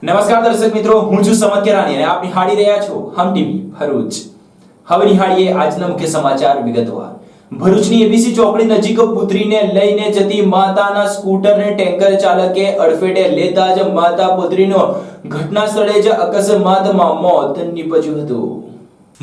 નમસ્કાર દર્શક મિત્રો, હું છું સમત કેરાની અને આપ નિહાળી રહ્યા છો હમ ટીવી ભરૂચ। હવે નિહાળીએ આજના મુખ્ય સમાચાર વિગતવાર। ભરૂચની એબીસી ચોકડી નજીક પુત્રીને લઈને જતી માતાના સ્કૂટરને ટેન્કર ચાલકે અડફેટે લેતા જ માતા પુત્રીનો ઘટના સ્થળે જ અકસ્માતમાં મોત નીપજ્યું હતું।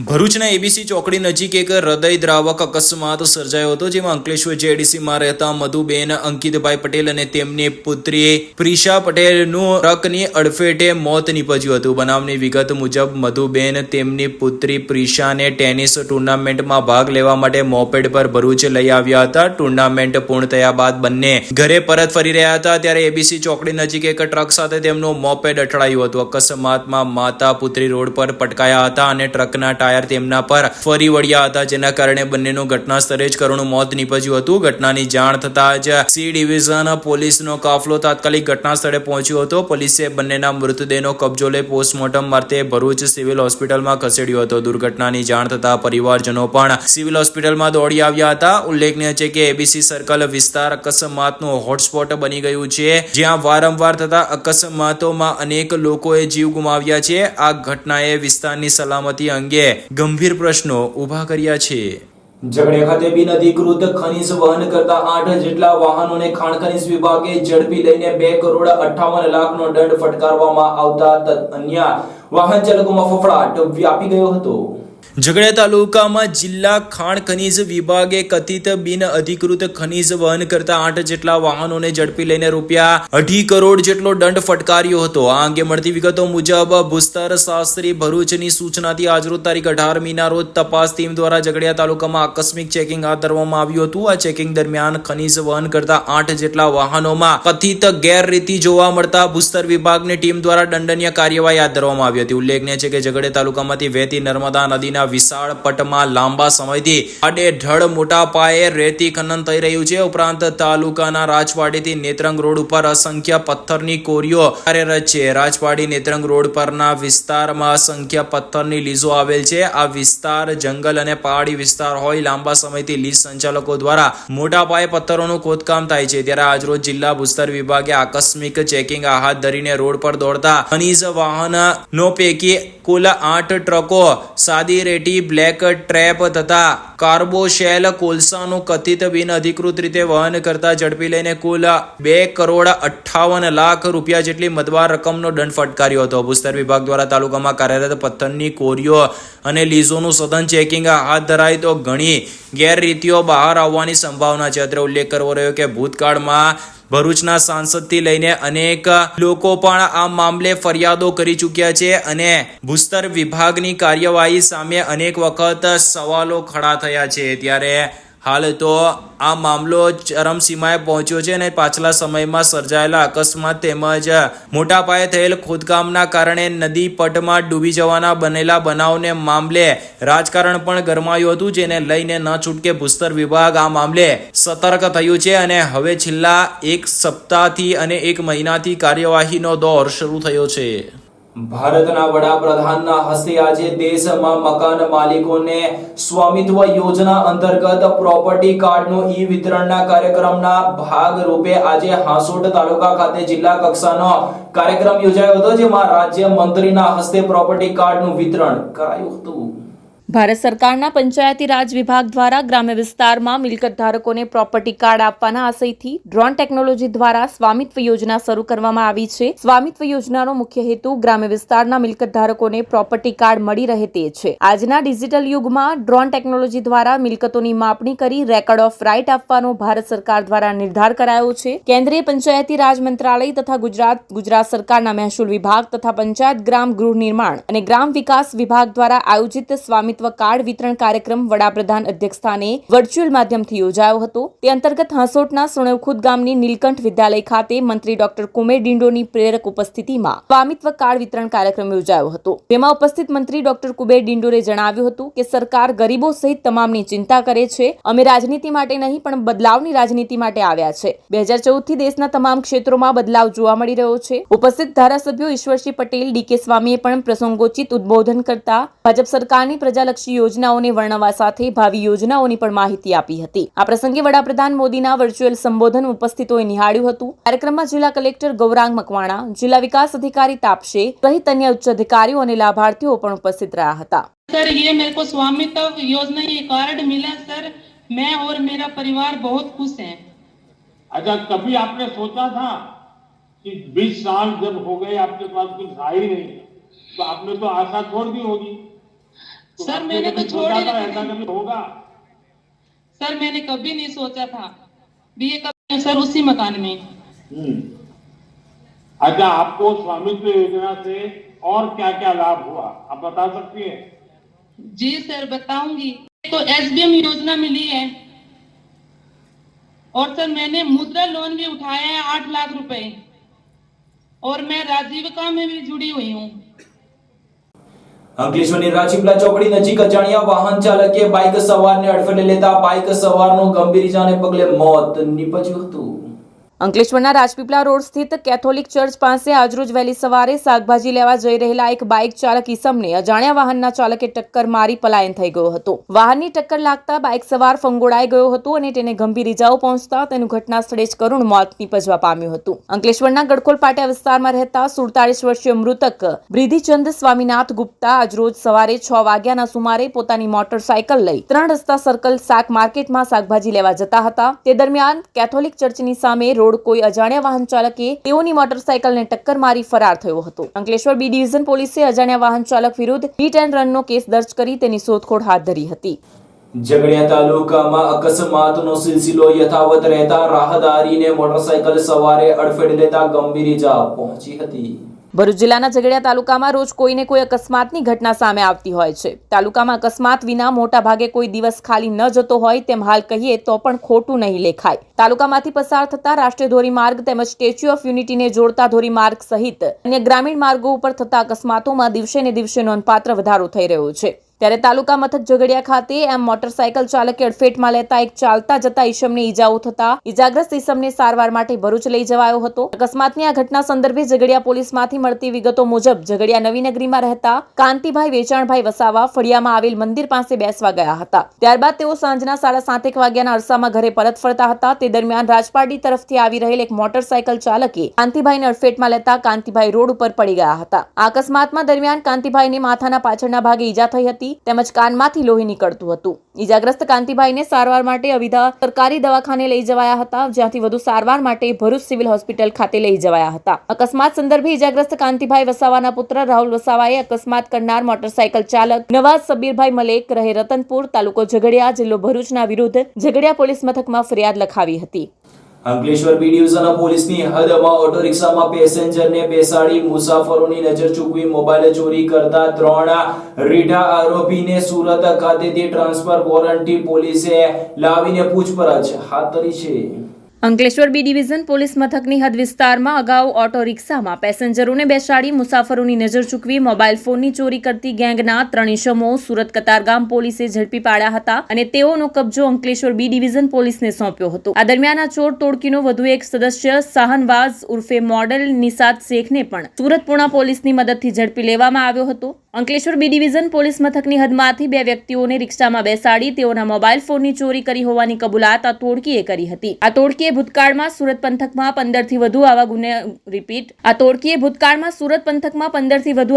ભરૂચના એબીસી ચોકડી નજીક એક હૃદયદ્રાવક અકસ્માત સર્જાયો હતો, જેમાં અંકલેશ્વર જેડીસીમાં રહેતા મધુબેન અંકિતભાઈ પટેલ અને તેમની પુત્રી પ્રિશા પટેલનું ટ્રકની અડફેટે મોત નીપજ્યું હતું। બનાવની વિગત મુજબ મધુબેન તેમની પુત્રી પ્રિશાને ટેનિસ ટુર્નામેન્ટમાં ભાગ લેવા માટે મોપેડ પર ભરૂચ લઈ આવ્યા હતા। ટુર્નામેન્ટ પૂર્ણ થયા બાદ બંને ઘરે પરત ફરી રહ્યા હતા, ત્યારે એબીસી ચોકડી નજીક એક ટ્રક સાથે તેમનું મોપેડ અથડાયું હતું। અકસ્માતમાં માતા પુત્રી રોડ પર પટકાયા હતા અને ટ્રકના ટાયર તેમના પર ફરી વળ્યા હતા, જેના કારણે બંનેનું ઘટના સ્થળે જ કરુણ મોત નીપજ્યું હતું। ઘટનાની જાણ થતાં જ સી ડિવિઝન પોલીસનો કાફલો તાત્કાલિક ઘટના સ્થળે પહોંચ્યો હતો। પોલીસે બંનેના મૃતદેહનો કબજો લઈ પોસ્ટમોર્ટમ માટે ભરૂચ સિવિલ હોસ્પિટલમાં ખસેડ્યો હતો। દુર્ઘટનાની જાણ થતાં પરિવારજનો પણ સિવિલ હોસ્પિટલમાં દોડી આવ્યા હતા। ઉલ્લેખનીય છે કે એબીસી સર્કલ વિસ્તાર અકસ્માતનું હોટસ્પોટ બની ગયું છે, જ્યાં વારંવાર થતા અકસ્માતોમાં અનેક લોકોએ જીવ ગુમાવ્યા છે। આ ઘટનાએ વિસ્તારની સલામતી અંગે ગંભીર પ્રશ્નો ઉભા કર્યા છે। ઝઘડિયા ખાતે બિનઅધિકૃત ખનીજ વહન કરતા 8 જેટલા વાહનોને ખાણ ખનીજ વિભાગે ઝડપી લઈને 2,58,00,000નો દંડ ફટકારવામાં આવતા અન્ય વાહન ચાલકોમાં ફફડાટ વ્યાપી ગયો હતો। ઝઘડિયા તાલુકામાં જિલ્લા ખાણ ખનીજ વિભાગે કથિત બિનઅધિકૃત ખનીજ વહન કરતા 8 જેટલા વાહનોને ઝડપી લઈને ₹2.5 કરોડ જેટલો દંડ ફટકાર્યો હતો। આ અંગે મળતી વિગતો મુજબ ભૂસ્તર શાસ્ત્રી ભરૂચની સૂચનાથી આજરોજ તારીખ 18મીના રોજ તપાસ ટીમ દ્વારા ઝઘડિયા તાલુકામાં આકસ્મિક ચેકિંગ હાથ ધરવામાં આવ્યું હતું। આ ચેકિંગ દરમિયાન ખનીજ વહન કરતા 8 જેટલા વાહનોમાં કથિત ગેરરીતિ જોવા મળતા ભૂસ્તર વિભાગની ટીમ દ્વારા દંડનીય કાર્યવાહી હાથ ધરવામાં આવી હતી। ઉલ્લેખનીય છે કે ઝઘડિયા તાલુકામાંથી વહેતી નર્મદા નદીના વિશાળ પટમાં લાંબા સમયથી આડેધડ મોટા પાયે રેતી ખનન થઈ રહ્યું છે। ઉપરાંત તાલુકાના રાજવાડીથી નેત્રંગ રોડ ઉપર અસંખ્ય પથ્થરની કોરીઓ કાર્યરત છે। રાજવાડી નેત્રંગ રોડ પરના વિસ્તારમાં અસંખ્ય પથ્થરની લીઝો આવેલ છે। આ વિસ્તાર જંગલ અને પહાડી વિસ્તાર હોય લાંબા સમયથી લીઝ સંચાલકો દ્વારા મોટા પાયે પથ્થરોનું ખોદકામ થાય છે। ત્યારે આજરોજ જિલ્લા ભૂસ્તર વિભાગે આકસ્મિક ચેકિંગ હાથ ધરીને રોડ પર દોડતા ખનીજ વાહનો પૈકી કુલ 8 ટ્રકો સાદી રેતી, બ્લેક ટ્રેપ તથા કાર્બોશેલ કોલસાનું કથિત બિનઅધિકૃત રીતે વહન કરતા ઝડપી લઈને કુલ ₹2,58,00,000 જેટલી મતબાર રકમનો દંડ ફટકાર્યો હતો। ભૂસ્તર વિભાગ દ્વારા તાલુકામાં કાર્યરત પથ્થરની કોરીઓ અને લીઝોનું સઘન ચેકિંગ હાથ ધરાય તો ઘણી ગેરરીતિઓ બહાર આવવાની સંભાવના છે। અત્રે ઉલ્લેખ કરવો રહ્યો કે ભૂતકાળમાં ભરૂચના સાંસદથી લઈને અનેક લોકો પણ આ મામલે ફરિયાદો કરી ચૂક્યા છે અને ભૂસ્તર વિભાગની કાર્યવાહી સામે અનેક વખત સવાલો ખડા થયા છે। ત્યારે હાલ તો આ મામલો ચરમસીમાએ પહોંચ્યો છે અને પાછલા સમયમાં સર્જાયેલા અકસ્માત તેમજ મોટા પાયે થયેલ ખોદકામના કારણે નદી પટમાં ડૂબી જવાના બનેલા બનાવને મામલે રાજકારણ પણ ગરમાયું હતું, જેને લઈને ન છૂટકે ભૂસ્તર વિભાગ આ મામલે સતર્ક થયું છે અને હવે છેલ્લા એક સપ્તાહથી અને એક મહિનાથી કાર્યવાહીનો દોર શરૂ થયો છે। ભારતના વડાપ્રધાનના હસ્તે આજે દેશમાં મકાન માલિકોને સ્વામિત્વ યોજના અંતર્ગત પ્રોપર્ટી કાર્ડનું ઈ વિતરણના કાર્યક્રમના ભાગરૂપે આજે હાંસોટ તાલુકા ખાતે જિલ્લા કક્ષાનો કાર્યક્રમ યોજાયો હતો, જેમાં રાજ્ય મંત્રીના હસ્તે પ્રોપર્ટી કાર્ડનું વિતરણ કરાયું હતું। ભારત સરકારના પંચાયતી રાજ વિભાગ દ્વારા ગ્રામ્ય વિસ્તારમાં મિલકત ધારકોને પ્રોપર્ટી કાર્ડ આપવાના આશયથી ડ્રોન ટેકનોલોજી દ્વારા સ્વામિત્વ યોજના શરૂ કરવામાં આવી છે। સ્વામિત્વ યોજનાનો મુખ્ય હેતુ ગ્રામ્ય વિસ્તારના મિલકત ધારકોને પ્રોપર્ટી કાર્ડ મળી રહે તે છે। આજના ડિજિટલ યુગમાં ડ્રોન ટેકનોલોજી દ્વારા મિલકતોની માપણી કરી રેકોર્ડ ઓફ રાઇટ આપવાનો ભારત સરકાર દ્વારા નિર્ધાર કરાયો છે। કેન્દ્રીય પંચાયતી રાજ મંત્રાલય તથા ગુજરાત સરકારના મહેસૂલ વિભાગ તથા પંચાયત ગ્રામ ગૃહ નિર્માણ અને ગ્રામ વિકાસ વિભાગ દ્વારા આયોજિત સ્વામિત્વ કાર્ડ વિતરણ કાર્યક્રમ વડાપ્રધાન અધ્યક્ષસ્થાને વર્ચ્યુઅલ માધ્યમથી યોજાયો હતો। તે અંતર્ગત હાંસોટના સુણવખુદ ગામની નીલકંઠ વિદ્યાલય ખાતે મંત્રી ડોક્ટર કુમેર ડિંડોની પ્રેરક ઉપસ્થિતિમાં સ્વામિત્વ કાર્ડ વિતરણ કાર્યક્રમ યોજાયો હતો, જેમાં ઉપસ્થિત મંત્રી ડોક્ટર કુમેર ડિંડોરે જણાવ્યું હતું કે સરકાર ગરીબો સહિત તમામની ચિંતા કરે છે। અમે રાજનીતિ માટે નહીં પણ બદલાવની રાજનીતિ માટે આવ્યા છે। 2014થી દેશના તમામ ક્ષેત્રોમાં બદલાવ જોવા મળી રહ્યો છે। ઉપસ્થિત ધારાસભ્યો ઈશ્વરસિંહ પટેલ, ડીકે સ્વામીએ પણ પ્રસંગોચિત ઉદ્બોધન કરતા ભાજપ સરકારની પ્રજા જિલ્લાલક્ષી યોજનાઓને વર્ણવવા સાથે ભાવિ યોજનાઓની પણ માહિતી આપી હતી. આ પ્રસંગે વડાપ્રધાન મોદીના વર્ચ્યુઅલ સંબોધન ઉપસ્થિતોએ નિહાળ્યું હતું. કાર્યક્રમમાં જિલ્લા કલેક્ટર ગૌરાંગ મકવાણા, જિલ્લા વિકાસ અધિકારી તાપશે સહિત અન્ય ઉચ્ચ અધિકારીઓ અને લાભાર્થીઓ પણ ઉપસ્થિત રહ્યા હતા. सर ये मेरे को स्वामित्व योजना ये कार्ड मिला सर, मैं और मेरा परिवार बहुत खुश हैं। अच्छा, कभी आपने सोचा था कि 20 साल जब हो गए आपके पास कुछ था ही नहीं, तो आपने तो आशा छोड़ दी होगी? तो सर आपने मैंने तो कभी छोड़ सोचा था ही ऐसा नहीं। कभी होगा? सर मैंने कभी नहीं सोचा था बीए का सर उसी मकान में। अच्छा, आपको स्वामित्व योजना से और क्या क्या लाभ हुआ, आप बता सकती हैं? जी सर बताऊंगी। तो एसबीएम योजना मिली है और सर मैंने मुद्रा लोन भी उठाया है 8 लाख रुपए, और मैं राजीविका में भी जुड़ी हुई हूँ। અંકલેશ્વરની રાજપીપળા ચોકડી નજીક અજાણ્યા વાહન ચાલકે બાઇક સવારને અડફેટે લેતા બાઇક સવારનું ગંભીર ઇજાને પગલે મોત નીપજ્યું હતું. અંકલેશ્વરના રાજપીપળા રોડ સ્થિત કેથોલિક ચર્ચ પાસે આજરોજ વહેલી સવારે શાકભાજી લેવા જઈ રહેલા એક બાઇક ચાલક ઈસમને અજાણ્યા વાહનના ચાલકે ટક્કર મારી પલાયન થઈ ગયો હતો. વાહનની ટક્કર લાગતા બાઇક સવાર ફંગોળાઈ ગયો હતો અને તેને ગંભીર ઇજાઓ પહોંચતા તેનું ઘટના સ્થળે જ કરુણ મોત નીપજવા પામ્યું હતું. અંકલેશ્વરના ગડખોલ પાટિયા વિસ્તારમાં રહેતા 47 વર્ષીય મૃતક બ્રિધિચંદ સ્વામીનાથ ગુપ્તા આજરોજ સવારે 6 વાગ્યાના સુમારે પોતાની મોટરસાયકલ લઈ 3 રસ્તા સર્કલ શાક માર્કેટમાં શાકભાજી લેવા જતા હતા. તે દરમિયાન કેથોલિક ચર્ચની સામે રોડ કોઈ અજાણ્યા વાહન ચાલકે તેઓની મોટરસાયકલને ટક્કર મારી ફરાર થયો હતો. અંકલેશ્વર બી ડિવિઝન પોલીસે અજાણ્યા વાહન ચાલક વિરુદ્ધ હિટ એન્ડ રનનો કેસ દર્જ કરી તેની શોધખોળ હાથ ધરી હતી. ઝઘડિયા તાલુકામાં અકસ્માતનો સિલસિલો યથાવત રહેતા રાહદારીને મોટરસાયકલ સવારે અડફેટે લેતા ગંભીર ઇજા પહોંચી હતી. ભરૂચ જિલ્લાના ઝઘડિયા તાલુકામાં રોજ કોઈને કોઈ અકસ્માતની ઘટના સામે આવતી હોય છે. તાલુકામાં અકસ્માત વિના મોટા ભાગે કોઈ દિવસ ખાલી ન જતો હોય તેમ હાલ કહીએ તો પણ ખોટું નહીં લેખાય. તાલુકામાંથી પસાર થતા રાષ્ટ્રીય ધોરીમાર્ગ તેમજ સ્ટેચ્યુ ઓફ યુનિટીને જોડતા ધોરીમાર્ગ સહિત અન્ય ગ્રામીણ માર્ગો ઉપર થતા અકસ્માતોમાં દિવસે ને દિવસે નોંધપાત્ર વધારો થઈ રહ્યો છે. ત્યારે તાલુકા મથક ઝઘડિયા ખાતે એમ મોટરસાયકલ ચાલકે અડફેટમાં લેતા એક ચાલતા જતા ઈસમને ઈજાઓ થતા ઈજાગ્રસ્ત ઈસમને સારવાર માટે ભરૂચ લઈ જવાયો હતો. અકસ્માતની આ ઘટના સંદર્ભે ઝઘડિયા પોલીસમાંથી મળતી વિગતો મુજબ ઝઘડિયા નવીનગરીમાં રહેતા કાંતિભાઈ વેચાણભાઈ વસાવા ફળિયામાં આવેલ મંદિર પાસે બેસવા ગયા હતા. ત્યારબાદ તેઓ સાંજના 7:30 વાગ્યાના અરસામાં ઘરે પરત ફરતા હતા. તે દરમિયાન રાજપારડી તરફથી આવી રહેલ એક મોટરસાયકલ ચાલકે કાંતિભાઈને અડફેટમાં લેતા કાંતિભાઈ રોડ ઉપર પડી ગયા હતા. આ અકસ્માતમાં દરમિયાન કાંતિભાઈને માથાના પાછળના ભાગે ઈજા થઈ હતી તેમજ કાનમાંથી લોહી નીકળતું હતું. ઈજાગ્રસ્ત કાંતિભાઈને સારવાર માટે અવિધા સરકારી દવાખાને લઈ જવાયા હતા, જ્યાંથી વધુ સારવાર માટે ભરૂચ સિવિલ હોસ્પિટલ ખાતે લઈ જવાયા હતા. અકસ્માત સંદર્ભે ઈજાગ્રસ્ત કાંતિભાઈ વસાવાના પુત્ર રાહુલ વસાવાએ અકસ્માત કરનાર મોટરસાયકલ ચાલક નવાઝ સબીરભાઈ મલેક રહે રતનપુર તાલુકો ઝઘડિયા જિલ્લો ભરૂચના વિરુદ્ધ ઝઘડિયા પોલીસ મથકમાં ફરિયાદ લખાવી હતી. અંકલેશ્વર બી ડિવિઝન પોલીસની હદમાં ઓટો રિક્ષામાં પેસેન્જરને બેસાડી મુસાફરોની નજર ચૂકવી મોબાઈલ ચોરી કરતા 3 રીઢા આરોપીને સુરત ખાતેથી ટ્રાન્સફર વોરંટી પોલીસે લાવીને પૂછપરછ હાથ ધરી છે. અંકલેશ્વર બી ડિવિઝન પોલીસ મથકની હદ વિસ્તારમાં અગાઉ ઓટો રિક્ષામાં પેસેન્જરોને બેસાડી મુસાફરોની નજર ચૂકવી મોબાઈલ ફોનની ચોરી કરતી ગેંગના 3 ઇસમો સુરત કતારગામ પોલીસે ઝડપી પાડ્યા હતા અને તેઓનો કબજો અંકલેશ્વર બી ડિવિઝન પોલીસને સોંપ્યો હતો. આ દરમિયાન આ ચોર ટોળકીનો વધુ એક સદસ્ય શાહનવાઝ ઉર્ફે મોડલ નિસાદ શેખને પણ સુરત પૂર્ણા પોલીસની મદદથી ઝડપી લેવામાં આવ્યો હતો. અંકલેશ્વર બી ડિવિઝન પોલીસ મથકની હદમાંથી 2 વ્યક્તિઓને રિક્ષામાં બેસાડી તેઓના મોબાઈલ ફોનની ચોરી કરી હોવાની કબૂલાત આ ટોળકીએ કરી હતી. આ ટોળકીએ ભૂતકાળમાં સુરત પંથકમાં 15 થી વધુ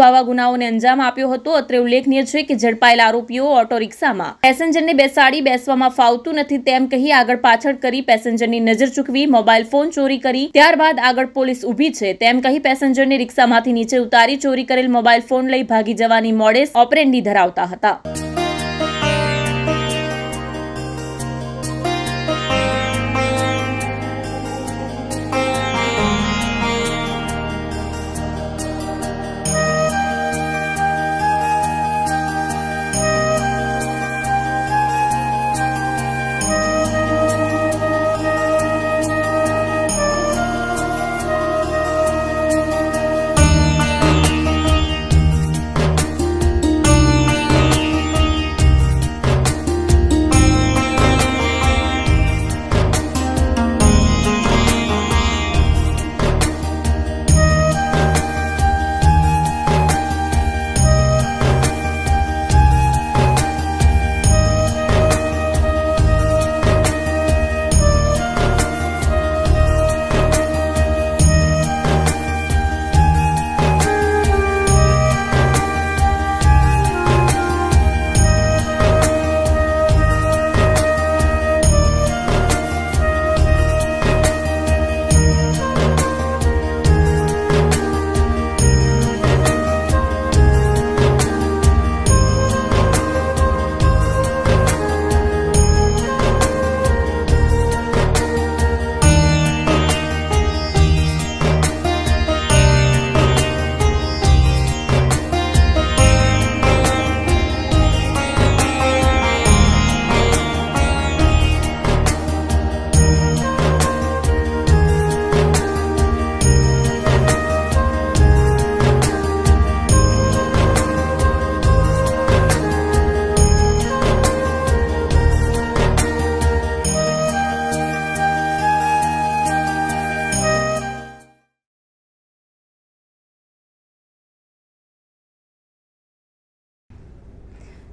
આવા ગુનાઓને અંજામ આપ્યો હતો. અત્રે ઉલ્લેખનીય છે કે ઝડપાયેલા આરોપીઓ ઓટો રિક્ષામાં પેસેન્જરને બેસાડી બેસવામાં ફાવતું નથી તેમ કહી આગળ પાછળ કરી પેસેન્જરની નજર ચૂકવી મોબાઈલ ફોન ચોરી કરી ત્યારબાદ આગળ પોલીસ ઊભી છે તેમ કહી પેસેન્જરને રિક્ષામાંથી નીચે ઉતારી ચોરી કરેલ મોબાઈલ ફોન લઈ ભાગી જવાની મોડેસ ઓપરેન્ડી ધરાવતા હતા.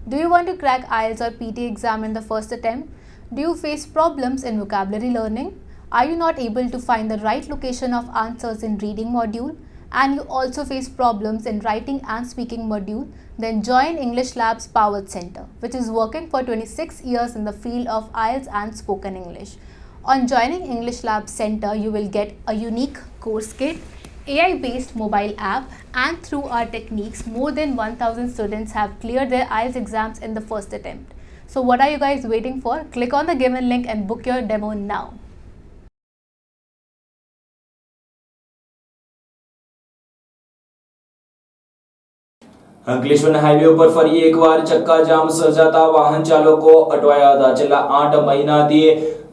Do you want to crack IELTS or PT exam in the first attempt? Do you face problems in vocabulary learning? Are you not able to find the right location of answers in reading module? And you also face problems in writing and speaking module? Then join English Lab's Powered Center, which is working for 26 years in the field of IELTS and spoken English. On joining English Lab Center, you will get a unique course kit, AI-based mobile app, and through our techniques, more than 1,000 students have cleared their IELTS exams in the first attempt. So what are you guys waiting for? Click on the given link and book your demo now. અંકલેશ્વરના highway ઉપર ફરી એકવાર ચક્કાજામ સર્જાતા વાહન ચાલકો અટવાયા હતા. છેલ્લા 8 મહિનાથી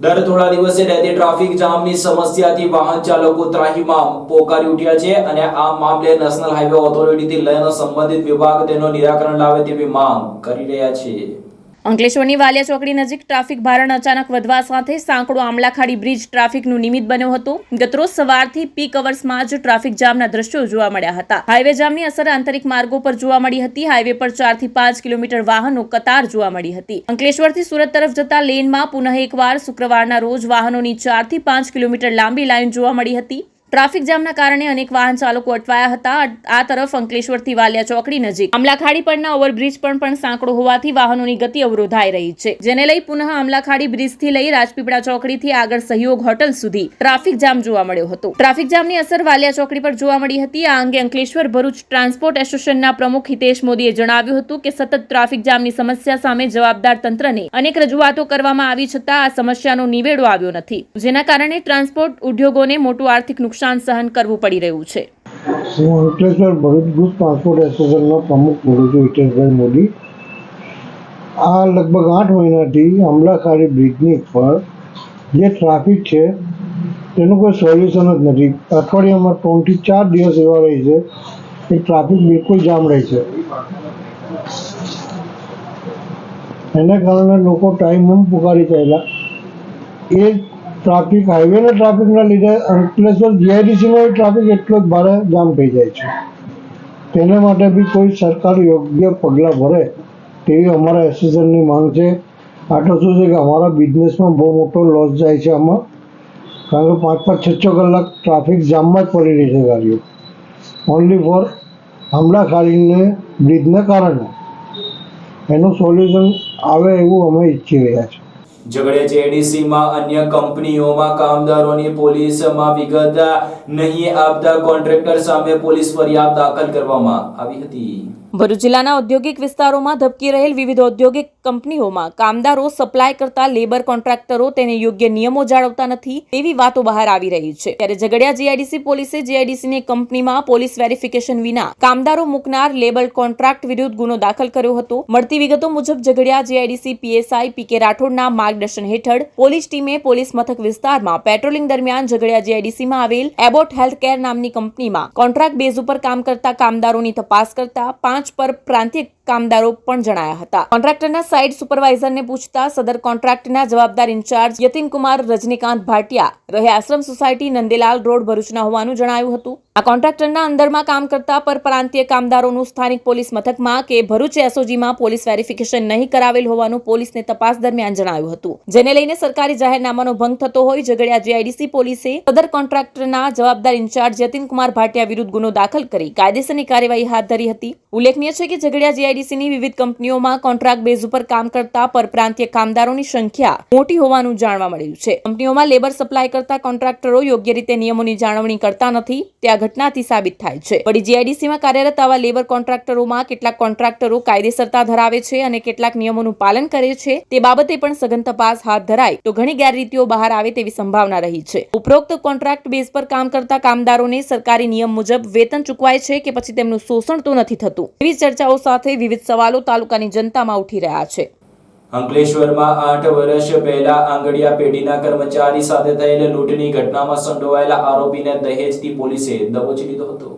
દર થોડા દિવસે રહેતી ટ્રાફિક જામની સમસ્યાથી વાહન ચાલકો ત્રાહિમામ પોકારી ઉઠ્યા છે અને આ મામલે નેશનલ હાઈવે ઓથોરિટીથી લઈને સંબંધિત વિભાગ તેનો નિરાકરણ લાવે તેવી માંગ કરી રહ્યા છે. અંકલેશ્વરની વાલિયા ચોકડી નજીક ટ્રાફિક ભારણ અચાનક વધવા સાથે સાંકડો આમલાખાડી બ્રિજ ટ્રાફિકનું નિમિત્ત બન્યો હતો. ગતરોજ સવારથી પીક અવર્સમાં જ ટ્રાફિક જામના દ્રશ્યો જોવા મળ્યા હતા. હાઈવે જામની અસર આંતરિક માર્ગો પર જોવા મળી હતી. હાઈવે પર 4 થી 5 કિલોમીટર વાહનો કતાર જોવા મળી હતી. અંકલેશ્વરથી સુરત તરફ જતા લેનમાં પુનઃ એકવાર શુક્રવારના રોજ વાહનોની 4 થી 5 કિલોમીટર લાંબી લાઈન જોવા મળી હતી. ટ્રાફિક જામના કારણે અનેક વાહન ચાલકો અટવાયા હતા. આ તરફ અંકલેશ્વરથી વાલિયા ચોકડી નજીક આમલાખાડી પરના ઓવરબ્રિજ પર પણ સાંકડો હોવાથી વાહનોની ગતિ અવરોધાઈ રહી છે, જેને લઈ પુનઃ આમલાખાડી બ્રિજથી લઈ રાજપીપળા ચોકડીથી આગળ સહયોગ હોટલ સુધી ટ્રાફિક જામ જોવા મળ્યો હતો. ટ્રાફિક જામની અસર વાલિયા ચોકડી પર જોવા મળી હતી. આ અંગે અંકલેશ્વર ભરૂચ ટ્રાન્સપોર્ટ એસોસિએશનના પ્રમુખ હિતેશ મોદીએ જણાવ્યું હતું કે સતત ટ્રાફિક જામની સમસ્યા સામે જવાબદાર તંત્રને અનેક રજૂઆતો કરવામાં આવી છતાં આ સમસ્યાનો નિવેડો આવ્યો નથી, જેના કારણે ટ્રાન્સપોર્ટ ઉદ્યોગોને મોટું આર્થિક નુકસાન સહન કરવું પડી રહ્યું છે. હું અંકલેશ્વર ભરૂચ ગ્રુપ ટ્રાન્સપોર્ટ એસોસિએશનનો પ્રમુખ બોલું છું, હિતેશભાઈ મોદી. આ લગભગ 8 મહિનાથી અમલાખાડી બ્રિજની પર જે ટ્રાફિક છે તેનું કોઈ સોલ્યુશન જ નથી. અઠવાડિયામાં 3 થી 4 દિવસ એવા રહે છે કે ટ્રાફિક બિલકુલ જામ રહે છે. એના કારણે લોકો ટાઈમ પુકારી ચાલ્યા. એ ટ્રાફિક હાઈવેના ટ્રાફિકના લીધે અંકલેશ્વર જીઆઈડીસીમાં ટ્રાફિક એટલો જ ભારે જામ થઈ જાય છે. તેના માટે બી કોઈ સરકાર યોગ્ય પગલાં ભરે તેવી અમારા એસોસિએશનની માંગ છે. આટલું શું છે કે અમારા બિઝનેસમાં બહુ મોટો લોસ જાય છે આમાં, કારણ કે 5-5, 6 કલાક ટ્રાફિક જામમાં જ પડી રહી છે ગાડીઓ, ઓનલી ફોર આમલાખાડીને બ્રિજના કારણે. એનું સોલ્યુશન આવે એવું અમે ઈચ્છી રહ્યા છીએ. ઝઘડિયા જેડીસીમાં અન્ય કંપનીઓમાં કામદારોની પોલીસમાં વિગત નહીં આપતા કોન્ટ્રાક્ટર સામે પોલીસ ફરિયાદ દાખલ કરવામાં આવી હતી. ભરૂચ જિલ્લાના ઔદ્યોગિક વિસ્તારોમાં ધબકી રહેલ વિવિધ ઔદ્યોગિક કંપનીઓમાં કામદારો સપ્લાય કરતા લેબર કોન્ટ્રાક્ટરો તેને યોગ્ય નિયમો જાળવતા નથી તેવી વાતો બહાર આવી રહી છે. ત્યારે ઝઘડિયા જીઆઈડીસી પોલીસે જીઆઈડીસીની કંપનીમાં પોલીસ વેરિફિકેશન વિના કામદારો મૂકનાર લેબર કોન્ટ્રાક્ટ વિરુદ્ધ ગુનો દાખલ કર્યો હતો. મળતી વિગતો મુજબ ઝઘડિયા જીઆઈડીસી પીએસઆઈ પીકે રાઠોડના માર્ગદર્શન હેઠળ પોલીસ ટીમે પોલીસ મથક વિસ્તારમાં પેટ્રોલિંગ દરમિયાન ઝઘડિયા જીઆઈડીસીમાં આવેલ એબોટ હેલ્થકેર નામની કંપનીમાં કોન્ટ્રાક્ટ બેઝ ઉપર કામ કરતા કામદારોની તપાસ કરતા 5 પર પ્રાંતિય કામદારો પણ જણાયા હતા. કોન્ટ્રાક્ટરના સાઇટ સુપરવાઇઝરને પૂછતા સદર કોન્ટ્રાક્ટના જવાબદાર ઇન્ચાર્જ યતિનકુમાર રજનીકાંત ભાટિયા રહે આશ્રમ સોસાયટી નંદેલાલ રોડ ભરૂચના હોવાનું જણાયું હતું. આ કોન્ટ્રાક્ટરના અંદરમાં કામ કરતા પરપ્રાંતીય કામદારોનું સ્થાનિક પોલીસ મથકમાં કે ભરૂચ એસઓજીમાં પોલીસ વેરિફિકેશન નહીં કરાવેલ હોવાનું પોલીસને તપાસ દરમિયાન જણાવ્યું હતું, જેને લઈને સરકારી જાહેરનામાનો ભંગ થતો હોય ઝઘડિયા જીઆઈડીસી પોલીસે સદર કોન્ટ્રાક્ટરના જવાબદાર ઇન્ચાર્જ યતિનકુમાર ભાટિયા વિરુદ્ધ ગુનો દાખલ કરી કાયદેસરની કાર્યવાહી હાથ ધરી હતી. ઉલ્લેખનીય છે કે ઝઘડિયા જીઆઈડીસીની વિવિધ કંપનીઓમાં કોન્ટ્રાક્ટ બેઝ ઉપર કામ કરતા પરપ્રાંતીય કામદારોની સંખ્યા મોટી હોવાનું જાણવા મળ્યું છે. કંપનીઓમાં લેબર સપ્લાય કરતા કોન્ટ્રાક્ટરો યોગ્ય રીતે નિયમોની જાળવણી કરતા નથી તે આ ઘટનાથી સાબિત થાય છે. વળી જીઆઈડીસીમાં કાર્યરત આવા લેબર કોન્ટ્રાક્ટરોમાં કેટલાક કોન્ટ્રાક્ટરો કાયદેસરતા ધરાવે છે અને કેટલાક નિયમોનું પાલન કરે છે તે બાબતે પણ સઘન તપાસ હાથ ધરાય તો ઘણી ગેરરીતિઓ બહાર આવે તેવી સંભાવના રહી છે. ઉપરોક્ત કોન્ટ્રાક્ટ બેઝ પર કામ કરતા કામદારોને સરકારી નિયમ મુજબ વેતન ચૂકવાય છે કે પછી તેમનું શોષણ તો નથી થતું એવી ચર્ચાઓ સાથે વિવિધ સવાલો તાલુકાની જનતામાં ઉઠી રહ્યા છે. અંકલેશ્વરમાં 8 વર્ષ પહેલા આંગડિયા પેઢીના કર્મચારી સાથે થયેલ લૂંટની ઘટનામાં સંડોવાયેલા આરોપીને દહેજથી પોલીસે દબોચી લીધો હતો.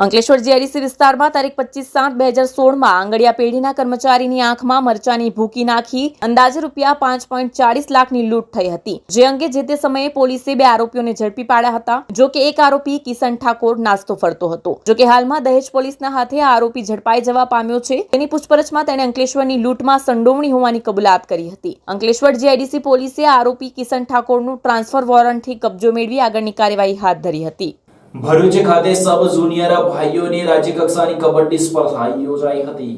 અંકલેશ્વર જીઆઈડીસી વિસ્તારમાં તારીખ 25/7/2016 આંગડિયા પેઢીના કર્મચારીની આંખમાં મરચાની ભૂકી નાખી અંદાજે રૂપિયા 5.40 લાખની લૂંટ થઈ હતી, જે અંગે જે તે સમયે પોલીસે 2 આરોપીઓને ઝડપી પાડ્યા હતા. જો કે એક આરોપી કિશન ઠાકોર નાસ્તો ફરતો હતો. જો કે હાલમાં દહેજ પોલીસના હાથે આ આરોપી ઝડપાઈ જવા પામ્યો છે. તેની પૂછપરછમાં તેણે અંકલેશ્વરની લૂંટમાં સંડોવણી હોવાની કબૂલાત કરી હતી. અંકલેશ્વર જીઆઈડીસી પોલીસે આરોપી કિશન ઠાકોરનું ટ્રાન્સફર વોરંટથી કબજો મેળવી આગળની કાર્યવાહી હાથ ધરી હતી. ભરૂચ ખાતે સબ જુનિયર ભાઈઓની રાજ્યકક્ષાની કબડ્ડી સ્પર્ધા યોજાઈ હતી.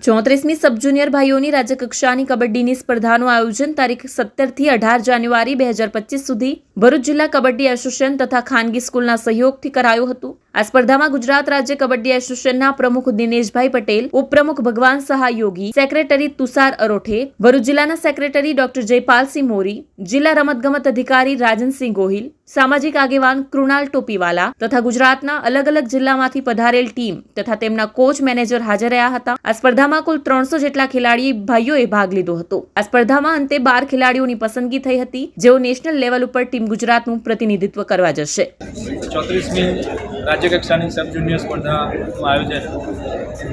34મી સબ જુનિયર ભાઈઓની રાજ્યકક્ષાની કબડ્ડીની સ્પર્ધાનું આયોજન તારીખ 17 થી 18 જાન્યુઆરી 2025 સુધી ભરૂચ જિલ્લા કબડ્ડી એસોસિએશન તથા ખાનગી સ્કૂલના સહયોગથી કરાયું હતું. આ સ્પર્ધામાં ગુજરાત રાજ્ય કબડ્ડી એસોસિએશનના પ્રમુખ દિનેશભાઈ પટેલ, ઉપપ્રમુખ ભગવાન સહાય યોગી, સેક્રેટરી તુષાર અરોઠે, ભરૂચ જિલ્લાના સેક્રેટરી ડોક્ટર જયપાલસિંહ મોરી, જિલ્લા રમતગમત અધિકારી રાજનસિંહ ગોહિલ, સામાજિક આગેવાન કૃણાલ ટોપીવાલા તથા ગુજરાતના અલગ અલગ જિલ્લામાંથી પધારેલ ટીમ તથા તેમના કોચ મેનેજર હાજર રહ્યા હતા. આ સ્પર્ધામાં કુલ 300 જેટલા ખેલાડી ભાઈઓએ ભાગ લીધો હતો. આ સ્પર્ધામાં અંતે 12 ખેલાડીઓની પસંદગી થઈ હતી, જેઓ નેશનલ લેવલ ઉપર ટીમ ગુજરાતનું પ્રતિનિધિત્વ કરવા જશે. 34મી રાજ્યકક્ષાની સબ જુનિયર સ્પર્ધાનું આયોજન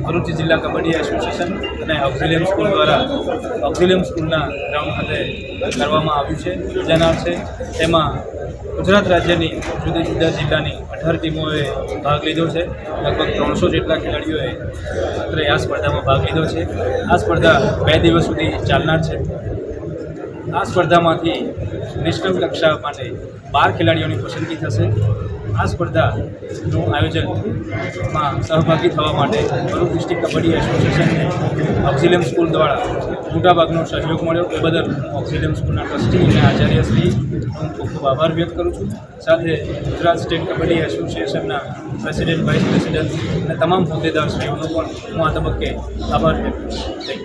ભરૂચ જિલ્લા કબડ્ડી એસોસિએશન અને ઓક્ઝિલિયમ સ્કૂલ દ્વારા ઓક્ઝિલિયમ સ્કૂલના ગ્રાઉન્ડ ખાતે કરવામાં આવ્યું છે, યોજાનાર છે. તેમાં ગુજરાત રાજ્યની જુદા જુદા જિલ્લાની 18 ટીમોએ ભાગ લીધો છે. લગભગ 300 જેટલા ખેલાડીઓએ અત્રે આ સ્પર્ધામાં ભાગ લીધો છે. આ સ્પર્ધા 2 દિવસ સુધી ચાલનાર છે. આ સ્પર્ધામાંથી નેશનલ કક્ષા માટે 12 ખેલાડીઓની પસંદગી થશે. આ સ્પર્ધાનું આયોજનમાં સહભાગી થવા માટે ભરૂચ ડિસ્ટ્રિક્ટ કબડ્ડી એસોસિએશનને ઓક્ઝિલિયમ સ્કૂલ દ્વારા મોટાભાગનો સહયોગ મળ્યો. એ બદલ ઓક્ઝિલિયમ સ્કૂલના ટ્રસ્ટી અને આચાર્યશ્રીનો ખૂબ ખૂબ આભાર વ્યક્ત કરું છું. સાથે ગુજરાત સ્ટેટ કબડ્ડી એસોસિએશનના પ્રેસિડેન્ટ, વાઇસ પ્રેસિડેન્ટ અને તમામ હોદ્દેદારશ્રીઓનો પણ હું આ તબક્કે આભાર વ્યક્ત કરું છું.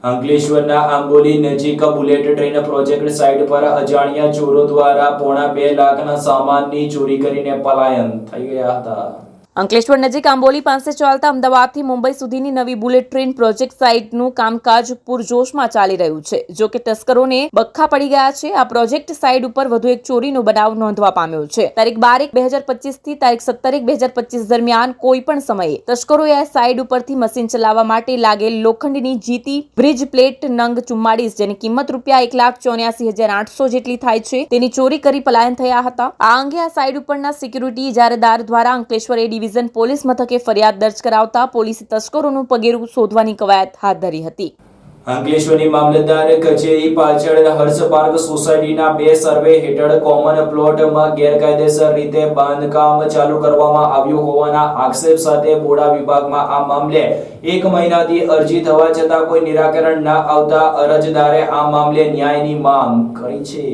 અંકલેશ્વરના આંબોલી નજીક બુલેટ ટ્રેન પ્રોજેક્ટ સાઇટ પર અજાણ્યા ચોરો દ્વારા 2.5 લાખના સામાનની ચોરી કરીને પલાયન થઈ ગયા હતા. અંકલેશ્વર નજીક આંબોલી પાસે ચાલતા અમદાવાદથી મુંબઈ સુધીની નવી બુલેટ ટ્રેન પ્રોજેક્ટ સાઇટનું કામકાજ પૂરજોશમાં ચાલી રહ્યું છે. જો કે તસ્કરોને બખ્ખા પડી ગયા છે. આ પ્રોજેક્ટ સાઇટ ઉપર વધુ એક ચોરીનો બનાવ નોંધવા પામ્યો છે. તારીખ 12/1/2025 થી તારીખ 17/1/2025 દરમિયાન કોઈ પણ સમયે તસ્કરોએ આ સાઇટ ઉપરથી મશીન ચલાવવા માટે લાગેલ લોખંડની જીતી બ્રિજ પ્લેટ નંગ 44, જેની કિંમત રૂપિયા 1,84,800 જેટલી થાય છે, તેની ચોરી કરી પલાયન થયા હતા. આ અંગે આ સાઇટ ઉપરના સિક્યુરિટી ઇજારેદાર દ્વારા અંકલેશ્વર એ ડિવિઝન પોલીસ મથકે ફરિયાદ દર્જ કરાવતા પોલીસે તસ્કરોનું પગેરું શોધવાની કવાયત હાથ ધરી હતી. અંકલેશ્વરની મામલતદાર કચેરી પાછળ હર્ષ પાર્ક સોસાયટીના 2 સર્વે હેઠળ કોમન પ્લોટમાં ગેરકાયદેસર રીતે બાંધકામ ચાલુ કરવામાં આવ્યું હોવાના આક્ષેપ સાથે બોડા વિભાગમાં આ મામલે 1 મહિનાથી અરજી થવા છતાં કોઈ નિરાકરણ ન આવતા અરજદારે આ મામલે ન્યાયની માંગ કરી છે.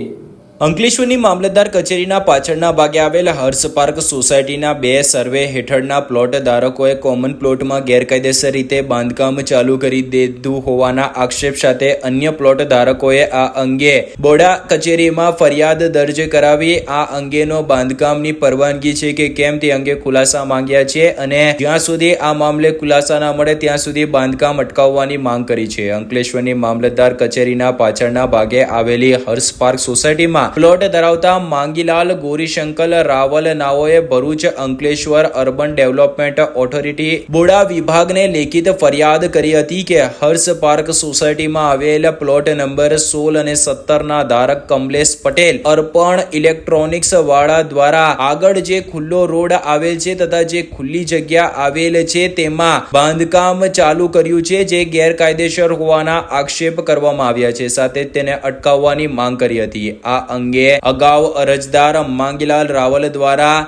અંકલેશ્વરની મામલતદાર કચેરીના પાછળના ભાગે આવેલ હર્ષ પાર્ક સોસાયટીના 2 સર્વે હેઠળના પ્લોટ ધારકોએ કોમન પ્લોટમાં ગેરકાયદેસર રીતે બાંધકામ ચાલુ કરી દીધું હોવાના આક્ષેપ સાથે અન્ય પ્લોટ ધારકોએ આ અંગે બોડા કચેરીમાં ફરિયાદ દર્જ કરાવી આ અંગેનો બાંધકામની પરવાનગી છે કે કેમ તે અંગે ખુલાસા માંગ્યા છે અને જ્યાં સુધી આ મામલે ખુલાસા ન મળે ત્યાં સુધી બાંધકામ અટકાવવાની માંગ કરી છે. અંકલેશ્વરની મામલતદાર કચેરીના પાછળના ભાગે આવેલી હર્ષ પાર્ક સોસાયટીમાં પ્લોટ ધરાવતા માંગીલાલ ગોરીશંકર રાવલ નાઓએ Bharuch Ankleshwar urban development authority BAUDA વિભાગને લેખિત ફરિયાદ કરી હતી કે હર્ષ પાર્ક સોસાયટીમાં આવેલ પ્લોટ નંબર 16 અને 17 ના ધારક કમલેશ પટેલ અર્પણ ઇલેક્ટ્રોનિક્સ વાળા દ્વારા આગળ જે ખુલ્લો રોડ આવેલ છે તથા જે ખુલ્લી જગ્યા આવેલ છે તેમાં બાંધકામ ચાલુ કર્યું છે, જે ગેરકાયદેસર હોવાના આક્ષેપ કરવામાં આવ્યા છે. સાથે તેને અટકાવવાની માંગ કરી હતી. આ અંગે અગાઉ અરજદાર માંગીલાલ રાવલ દ્વારા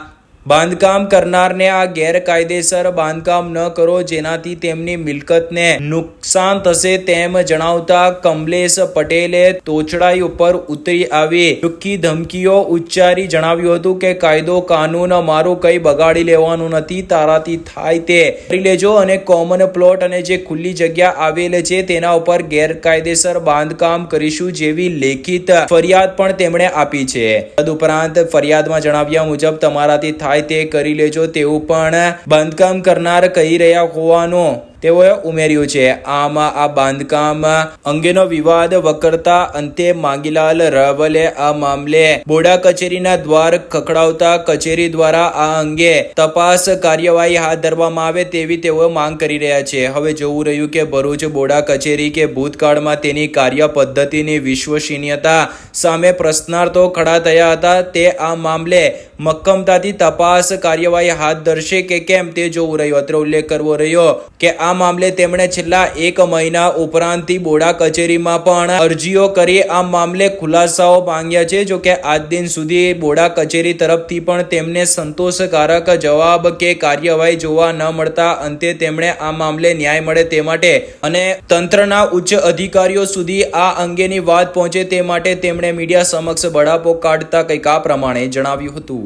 બાંધકામ કરનારને આ ગેરકાયદેસર બાંધકામ ન કરો જેનાથી તેમની મિલકતને નુકસાન થશે તેમ જણાવતા કમલેશ પટેલે તોછડાઈ ઉપર ઉતરી આવી ટૂંકી ધમકીઓ ઉચ્ચારી જણાવ્યું હતું કે કાયદો કાનૂન મારું કઈ બગાડી લેવાનું નથી, તારાથી થાય તે કરી લેજો અને કોમન પ્લોટ અને જે ખુલ્લી જગ્યા આવેલ છે તેના ઉપર ગેરકાયદેસર બાંધકામ કરીશું જેવી લેખિત ફરિયાદ પણ તેમણે આપી છે. તદુપરાંત ફરિયાદમાં જણાવ્યા મુજબ તમારાથી થાય તે કરી લેજો તેવું પણ બાંધકામ કરનાર કહી રહ્યા હોવાનું તેઓએ ઉમેર્યું છે. આમ આ બાંધકામ અંગેનો વિવાદ વકરતા અંતે માંગીલાલ રાવલે આ મામલે બોડા કચેરીના દ્વાર ખખડાવતા કચેરી દ્વારા આ અંગે તપાસ કાર્યવાહી હાથ ધરવામાં આવે તેવી તેઓ માંગ કરી રહ્યા છે. હવે જોવું રહ્યું કે ભરૂચ બોડા કચેરી કે ભૂતકાળમાં તેની કાર્ય પદ્ધતિની વિશ્વસનીયતા સામે પ્રશ્નાર્થો ખડા થયા હતા તે આ મામલે મક્કમતાથી તપાસ કાર્યવાહી હાથ ધરશે કે કેમ તે જોવું રહ્યું. અત્રે ઉલ્લેખ કરવો રહ્યો કે આ મામલે તેમણે છેલ્લા 1 મહિના ઉપરાંતથી બોડા કચેરીમાં પણ અરજીઓ કરી આ મામલે ખુલાસાઓ માંગ્યા છે. જો કે આજ દિન સુધી બોડા કચેરી તરફથી પણ તેમને સંતોષકારક જવાબ કે કાર્યવાહી જોવા ન મળતા અંતે તેમણે આ મામલે ન્યાય મળે તે માટે અને તંત્રના ઉચ્ચ અધિકારીઓ સુધી આ અંગેની વાત પહોંચે તે માટે તેમણે મીડિયા સમક્ષ બળાપો કાઢતા કંઈક આ પ્રમાણે જણાવ્યું હતું.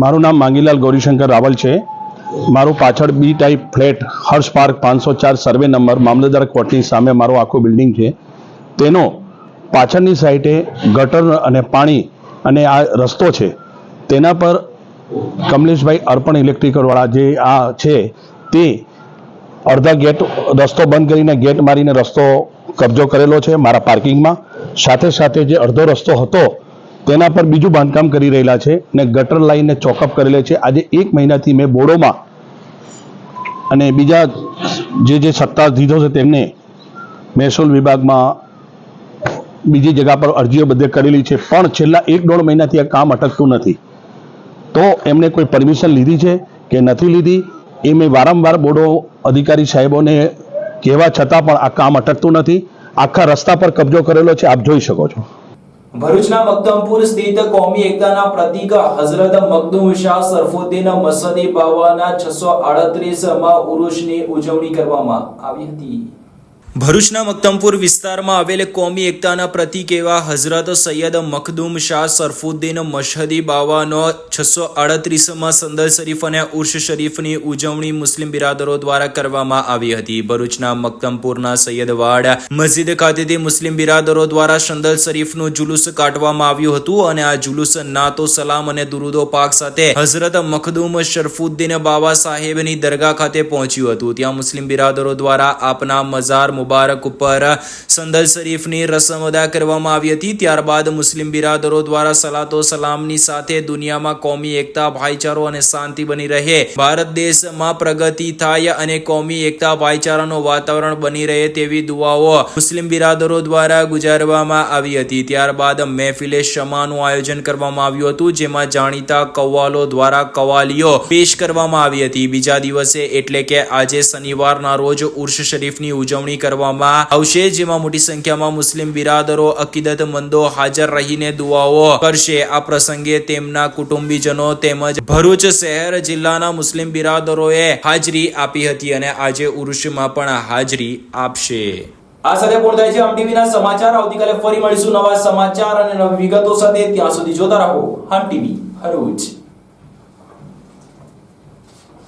મારું નામ માંગીલાલ ગૌરીશંકર રાવલ છે. મારું પાછળ બી ટાઈપ ફ્લેટ હર્ષ પાર્ક 504 સર્વે નંબર મામલતદાર કોર્ટની સામે મારું આખું બિલ્ડિંગ છે. તેનો પાછળની સાઈડે ગટર અને પાણી અને આ રસ્તો છે તેના પર કમલેશભાઈ અર્પણ ઇલેક્ટ્રિકલવાળા જે આ છે તે અડધા ગેટ રસ્તો બંધ કરીને ગેટ મારીને રસ્તો કબજો કરેલો છે મારા પાર્કિંગમાં. સાથે સાથે જે અડધો રસ્તો હતો તેના પર બીજું બાંધકામ કરી રહેલા છે ને ગટર લાઈનને ચોકઅપ કરેલી છે. આજે 1 મહિનાથી મેં બોર્ડોમાં અને બીજા જે સત્તાધીશો છે તેમને મહેસૂલ વિભાગમાં બીજી જગ્યા પર અરજીઓ બધે કરેલી છે પણ છેલ્લા 1-1.5 મહિનાથી આ કામ અટકતું નથી. તો એમને કોઈ પરમિશન લીધી છે કે નથી લીધી એ મેં વારંવાર બોર્ડો અધિકારી સાહેબોને કહેવા છતાં પણ આ કામ અટકતું નથી. આખા રસ્તા પર કબજો કરેલો છે, આપ જોઈ શકો છો. ભરૂચના મખદમપુર સ્થિત કોમી એકતાના પ્રતીક હઝરત મખદુમ શાહ સરફુદ્દીન મસદી બાવાના 638માં ઉરુસની ઉજવણી કરવામાં આવી હતી. ભરૂચના મખદમપુર વિસ્તારમાં આવેલ કોમી એકતાના પ્રતીક એવા હઝરત સૈયદ મખદુમ શાહ સરફુદ્દીન મશહદી બાવાનો 638માં સંદલ શરીફ અને ઉર્ષ શરીફની ઉજવણી મુસ્લિમ બિરાદરો દ્વારા કરવામાં આવી હતી. ભરૂચના મખદમપુરના સૈયદવાડ મસ્જિદ ખાતેથી મુસ્લિમ બિરાદરો દ્વારા સંદલ શરીફનું જુલુસ કાઢવામાં આવ્યું હતું અને આ જુલુસ નાતો સલામ અને દુરૂદો પાક સાથે હઝરત મખદુમ શરફુદ્દીન બાવા સાહેબની દરગાહ ખાતે પહોંચ્યું હતું. ત્યાં મુસ્લિમ બિરાદરો દ્વારા આપના મઝાર મુબારક ઉપર સંદલ શરીફની રસમ અદા કરવામાં આવી હતી. ત્યારબાદ મુસ્લિમ બિરાદરો દ્વારા સલાતો સલામની સાથે દુનિયામાં કોમી એકતા, ભાઈચારો અને શાંતિ બની રહે, ભારત દેશમાં પ્રગતિ થાય અને કોમી એકતા ભાઈચારાનું વાતાવરણ બની રહે તેવી દુઆઓ મુસ્લિમ બિરાદરો દ્વારા ગુજારવામાં આવી હતી. ત્યારબાદ મહેફિલે શમાનું આયોજન કરવામાં આવ્યું હતું જેમાં જાણીતા કવ્વાલો દ્વારા કવાલીઓ પેશ કરવામાં આવી હતી. બીજા દિવસે એટલે કે આજે શનિવારના રોજ ઉર્ષ શરીફની ઉજવણી કરવામાં આવશે જેમાં મોટી સંખ્યામાં મુસ્લિમ બિરાદરો અકીદતમંદો હાજર રહીને દુઆઓ કરશે. આ પ્રસંગે તેમના કુટુંબીજનો તેમજ ભરૂચ શહેર જિલ્લાના મુસ્લિમ બિરાદરોએ હાજરી આપી હતી અને આજે ઉર્ષમાં પણ હાજરી આપશે. આ સાથે પૂર્ણ થાય છે હમ ટીવીના સમાચાર. આવતીકાલે ફરી મળીશું નવા સમાચાર અને નવી વિગતો સાથે. ત્યાં સુધી જોતા રહો હમ ટીવી ભરૂચ.